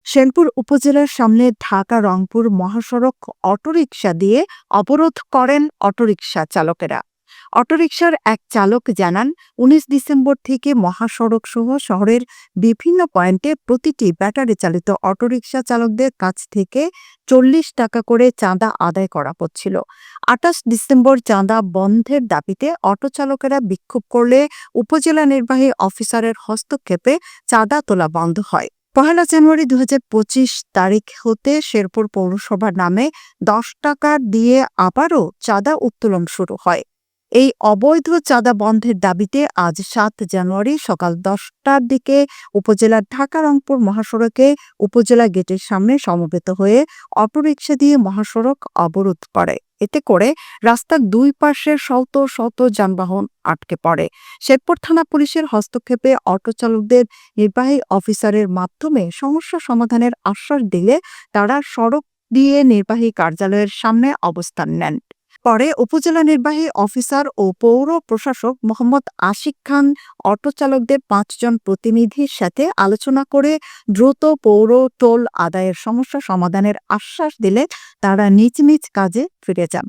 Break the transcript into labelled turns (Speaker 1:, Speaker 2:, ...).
Speaker 1: শেরপুর উপজেলার সামনে ঢাকা-রংপুর মহাসড়ক অটোরিকশা দিয়ে অবরোধ করেন অটোরিকশা চালকেরা। অটোরিকশার এক চালক জানান, ১৯ ডিসেম্বর থেকে মহাসড়ক সহ শহরের বিভিন্ন পয়েন্টে প্রতিটি ব্যাটারি চালিত অটোরিকশা চালকদের কাছ থেকে ৪০ টাকা করে চাঁদা আদায় করা হচ্ছিল। ২৮ ডিসেম্বর চাঁদা বন্ধের দাবিতে অটো চালকেরা বিক্ষোভ করলে উপজেলা নির্বাহী অফিসারের হস্তক্ষেপে চাঁদা তোলা বন্ধ হয়। ১ জানুয়ারি ২০২৫ তারিখ হতে শেরপুর পৌরসভার নামে ১০ টাকা দিয়ে আবারও চাঁদা উত্তোলন শুরু হয়। এই অবৈধ চাঁদা বন্ধের দাবিতে আজ ৭ জানুয়ারি সকাল ১০টার দিকে উপজেলার ঢাকা-রংপুর মহাসড়কে উপজেলা গেটের সামনে সমবেত হয়ে অটোরিকশা দিয়ে মহাসড়ক অবরোধ করে। এতে করে রাস্তার দুই পাশে শত শত যানবাহন আটকে পড়ে। শেরপুর থানা পুলিশের হস্তক্ষেপে অটো চালকদের নির্বাহী অফিসারের মাধ্যমে সমস্যা সমাধানের আশ্বাস দিলে তারা সড়ক দিয়ে নির্বাহী কার্যালয়ের সামনে অবস্থান নেন। পরে উপজেলা নির্বাহী অফিসার ও পৌর প্রশাসক মোহাম্মদ আশিক খান অটো চালকদের ৫ জন প্রতিনিধির সাথে আলোচনা করে দ্রুত পৌর টোল আদায়ের সমস্যা সমাধানের আশ্বাস দিলে তারা নিজ নিজ কাজে ফিরে যান।